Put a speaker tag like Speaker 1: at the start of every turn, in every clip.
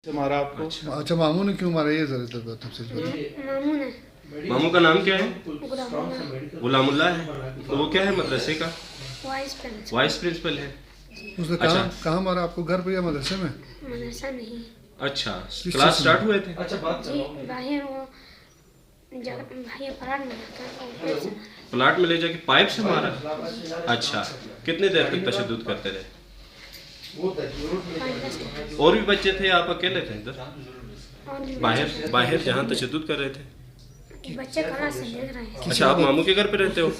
Speaker 1: سے مارا آپ کو؟
Speaker 2: اچھا ماموں نے کیوں مارا یہ ذرا تفصیل بتائیں۔
Speaker 3: ماموں نے
Speaker 4: ماموں کا نام کیا ہے؟
Speaker 3: غلام
Speaker 4: غلام
Speaker 3: اللہ
Speaker 4: اللہ ہے۔ تو وہ کیا ہے مدرسے کا؟ وائس پرنسپل ہے۔
Speaker 2: اس نے کہاں مارا آپ کو، گھر پہ یا مدرسے میں؟
Speaker 3: مدرسہ نہیں۔
Speaker 4: اچھا کلاس سٹارٹ ہوئے تھے؟
Speaker 3: جی باہر وہ باہر پلاٹ میں رکھا
Speaker 4: پلاٹ میں لے جا کے پائپ سے مارا؟ اچھا کتنے دیر تک تشدد کرتے رہے؟ اور بھی بچے تھے یا آپ اکیلے تھے ادھر باہر جہاں تشدد کر رہے تھے؟
Speaker 3: بچے کہاں سے دیکھ رہے ہیں؟
Speaker 4: اچھا آپ ماموں کے گھر پہ رہتے ہو؟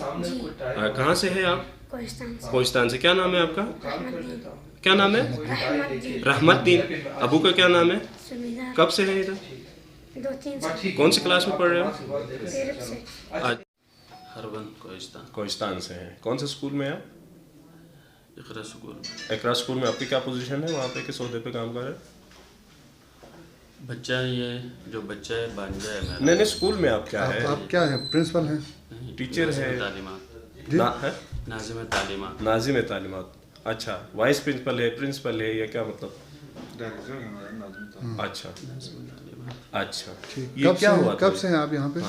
Speaker 4: کہاں سے ہے آپ؟
Speaker 3: کوہستان سے۔
Speaker 4: کوہستان سے۔ کیا نام ہے آپ کا؟
Speaker 3: رحمت دین۔
Speaker 4: کیا نام ہے؟
Speaker 3: رحمت دین۔
Speaker 4: رحمت دین۔ ابو کا کیا نام ہے؟
Speaker 3: سمیدہ۔
Speaker 4: کب سے ہے ادھر؟
Speaker 3: 2-3 سال۔
Speaker 4: کون سی کلاس میں پڑھ رہے ہو؟
Speaker 3: 13 سے۔
Speaker 5: ہربند کوہستان۔
Speaker 4: کوہستان سے ہیں۔ کون سے اسکول میں آپ؟
Speaker 5: اقرا سکول۔
Speaker 4: اقرا اسکول میں آپ کی کیا پوزیشن ہے وہاں پہ، کس عہدے پہ کام کر رہے ہیں؟
Speaker 5: بچہ یہ جو بچہ ہے بانجا ہے میرا۔
Speaker 4: نہیں اسکول میں آپ کیا ہے؟
Speaker 2: آپ کیا ہیں، پرنسپل ہیں؟
Speaker 4: ٹیچر ہے؟
Speaker 5: تعلیمات۔ ناظم تعلیمات۔
Speaker 4: ناظم تعلیمات۔ اچھا وائس پرنسپل ہے، پرنسپل ہے یا کیا مطلب؟ اچھا اچھا یہ کیا ہوا تھا؟
Speaker 2: کب سے ہیں آپ یہاں پہ؟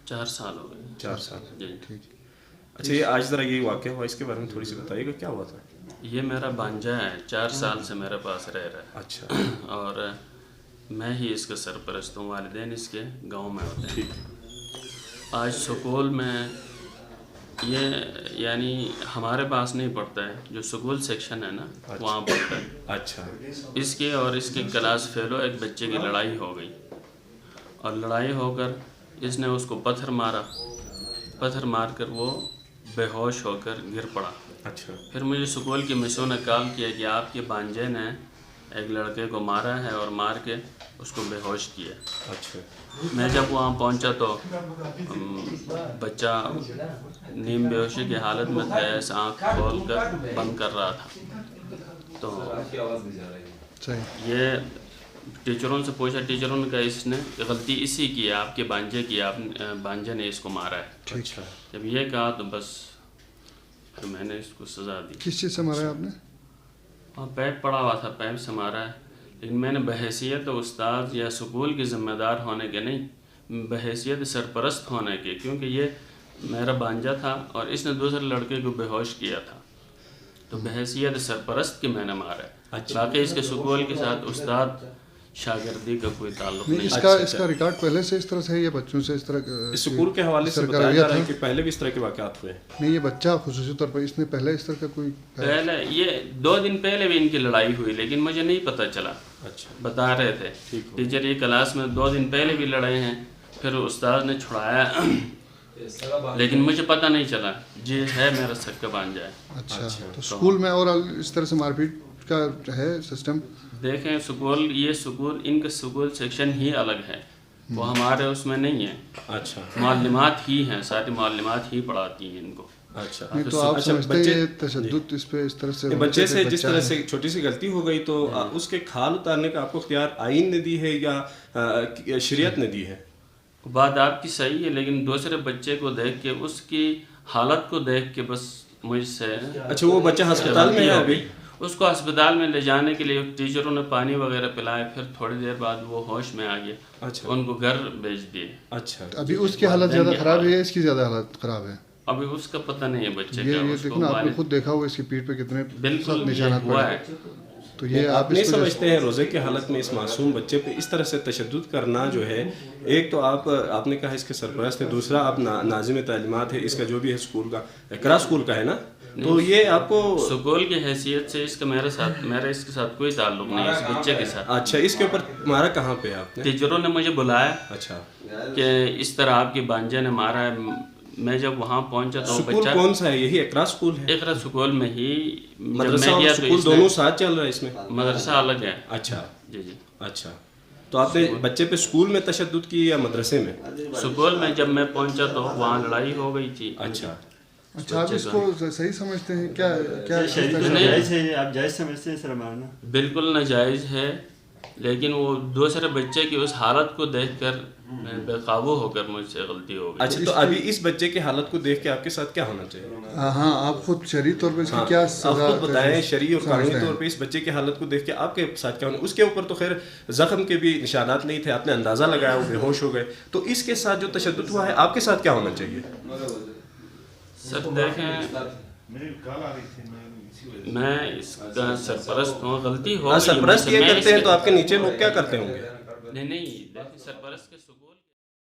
Speaker 5: 4 سال ہو گئے۔
Speaker 4: 4 سال۔
Speaker 5: جی
Speaker 4: اچھا یہ آج ذرا یہی واقعہ ہوا، اس کے بارے میں تھوڑی سی بتائیے گا کیا ہوا تھا؟
Speaker 5: یہ میرا بانجا ہے، 4 سال سے میرے پاس رہ رہا ہے۔
Speaker 4: اچھا
Speaker 5: اور میں ہی اس کا سرپرست ہوں، والدین اس کے گاؤں میں ہوتے ہیں۔ آج سکول میں یہ یعنی ہمارے پاس نہیں پڑھتا ہے، جو سکول سیکشن ہے نا وہاں پڑھتا ہے۔
Speaker 4: اچھا
Speaker 5: اس کے اور اس کے کلاس فیلو ایک بچے کی لڑائی ہو گئی، اور لڑائی ہو کر اس نے اس کو پتھر مارا، پتھر مار کر وہ بے ہوش ہو کر گر پڑا۔
Speaker 4: اچھا
Speaker 5: پھر مجھے سکول کی مسوں نے کال کیا کہ آپ کے بانجے نے ایک لڑکے کو مارا ہے اور مار کے اس کو بے ہوش کیا۔
Speaker 4: اچھا
Speaker 5: میں جب وہاں پہنچا تو بچہ نیم بے ہوشی کی حالت میں تھا، ایسے آنکھ کھول کر بند کر رہا تھا۔ تو یہ ٹیچروں سے پوچھا، ٹیچروں نے کہا اس نے غلطی اسی کی ہے، آپ کے بانجے کی، آپ بانجے نے اس کو مارا ہے۔
Speaker 4: اچھا
Speaker 5: جب یہ کہا تو بس پھر میں نے اس کو سزا دی۔
Speaker 2: کس چیز سے مارا ہے آپ نے؟
Speaker 5: وہاں پیپ پڑا ہوا تھا، پیپ سے مارا ہے، لیکن میں نے بحیثیت استاد یا سکول کی ذمہ دار ہونے کے نہیں، بحیثیت سرپرست ہونے کے، کیونکہ یہ میرا بانجا تھا اور اس نے دوسرے لڑکے کو بے ہوش کیا تھا، تو بحیثیت سرپرست کے میں نے مارا ہے۔ باقی اس کے سکول کے ساتھ استاد شاگردی کا کوئی تعلق نہیں۔
Speaker 2: اس کا ریکارڈ پہلے سے اس طرح سے ہے یا بچوں سے اس طرح؟
Speaker 4: سکول کے حوالے سے بتایا جا رہا ہے کہ پہلے بھی اس طرح کے واقعات ہوئے؟
Speaker 2: نہیں یہ بچہ خصوصی طور پر اس نے پہلے اس طرح کا کوئی؟
Speaker 5: پہلے یہ 2 دن پہلے بھی ان کی لڑائی ہوئی، لیکن مجھے نہیں پتہ چلا۔
Speaker 4: اچھا
Speaker 5: بتا رہے تھے ٹیچر یہ کلاس میں 2 دن پہلے بھی لڑے ہیں، پھر استاد نے چھڑایا، لیکن مجھے پتہ نہیں چلا۔ جی ہے میرا سکا بانجا ہے۔
Speaker 2: اچھا تو اسکول میں اور اس طرح سے مار پیٹ کا ہے سسٹم؟
Speaker 5: دیکھیں سکول، یہ سکول ان کا سکول سیکشن ہی الگ ہے، وہ ہمارے اس میں نہیں ہے۔
Speaker 4: اچھا
Speaker 5: معلمات ہی ہیں، ساری معلمات ہی پڑھاتی ہیں ان کو۔
Speaker 4: اچھا
Speaker 2: تو آپ سمجھتے ہیں یہ تشدد اس پہ اس طرح سے
Speaker 4: بچے سے جس طرح سے چھوٹی سی غلطی ہو گئی تو اس کے کھال اتارنے کا آپ کو اختیار آئین نے دی ہے یا شریعت نے دی ہے؟
Speaker 5: بات آپ کی صحیح ہے، لیکن دوسرے بچے کو دیکھ کے، اس کی حالت کو دیکھ کے بس مجھ سے۔
Speaker 4: اچھا وہ بچہ ہسپتال میں ہے ابھی؟
Speaker 5: اس کو ہسپتال میں لے جانے کے لیے ٹیچروں نے پانی وغیرہ پلائے، پھر تھوڑی دیر بعد وہ ہوش میں آ گیا۔
Speaker 4: اچھا
Speaker 5: ان کو گھر بھیج دیے۔
Speaker 4: اچھا
Speaker 2: ابھی اس کی حالت زیادہ خراب ہے یا اس کی زیادہ حالت خراب ہے؟
Speaker 5: ابھی اس کا پتہ نہیں ہے بچے کا۔
Speaker 2: یہ دیکھنا آپ نے خود دیکھا ہوگا اس کی پیٹھ پہ کتنے
Speaker 5: بالکل
Speaker 2: نشانات
Speaker 5: ہوا
Speaker 2: پڑے،
Speaker 5: ہے۔
Speaker 2: تو یہ
Speaker 4: آپ نہیں سمجھتے ہیں روزے کی حالت میں اس معصوم بچے پہ اس طرح سے تشدد کرنا جو ہے، ایک تو آپ نے کہا اس کے سرپرست ہے، دوسرا آپ ناظم تعلیمات ہے، اس کا جو بھی ہے اسکول کا اقرا اسکول کا ہے نا، تو یہ آپ کو
Speaker 5: سکول کی حیثیت سے اس کا میرا اس کے ساتھ کوئی تعلق نہیں ہے، اس بچے کے ساتھ۔
Speaker 4: اچھا اس کے اوپر مارا کہاں پہ آپ نے؟
Speaker 5: ٹیچروں نے مجھے بلایا
Speaker 4: اچھا
Speaker 5: کہ اس طرح آپ کے بانجے نے مارا ہے۔ میں جب وہاں پہنچا تو
Speaker 4: سکول کون سا ہے؟ یہی اقرا اسکول ہے؟
Speaker 5: اقرا سکول میں ہی
Speaker 4: مدرسہ اور سکول دونوں ساتھ چل رہا ہے اس میں؟
Speaker 5: مدرسہ الگ ہے۔
Speaker 4: اچھا
Speaker 5: جی جی
Speaker 4: اچھا تو آپ نے بچے پہ اسکول میں تشدد کی یا مدرسے میں؟
Speaker 5: سکول میں جب میں پہنچا تو وہاں لڑائی ہو گئی تھی۔
Speaker 4: اچھا
Speaker 2: اچھا آپ اس کو صحیح سمجھتے ہیں کیا؟
Speaker 6: جائز ہے، آپ جائز سمجھتے ہیں سر مارنا؟
Speaker 5: بالکل ناجائز ہے، لیکن وہ دوسرے بچے کی اس حالت کو دیکھ کر میں بے قابو ہو کر مجھ سے غلطی ہو گئی.
Speaker 4: اچھا تو ابھی اس بچے کی حالت کو دیکھ کے آپ کے ساتھ کیا ہونا چاہیے؟
Speaker 2: ہاں آپ خود شرعی طور پہ اس کی کیا
Speaker 4: آپ
Speaker 2: سزا
Speaker 4: خود بتائیں شرعی اور قانونی
Speaker 2: سمجھتے ہیں؟
Speaker 4: طور پہ اس بچے کی حالت کو دیکھ کے آپ کے ساتھ کیا ہونا. اس کے اوپر تو خیر زخم کے بھی نشانات نہیں تھے, آپ نے اندازہ لگایا وہ بے ہوش ہو گئے, تو اس کے ساتھ جو تشدد ہوا ہے آپ کے ساتھ کیا ہونا چاہیے؟
Speaker 5: سر دیکھیں میں اس کا سرپرست ہوں, غلطی ہو گئی.
Speaker 4: سرپرست یہ کرتے ہیں تو آپ کے نیچے لوگ کیا کرتے ہوں گے؟
Speaker 5: نہیں دیکھیں سرپرست کے سکون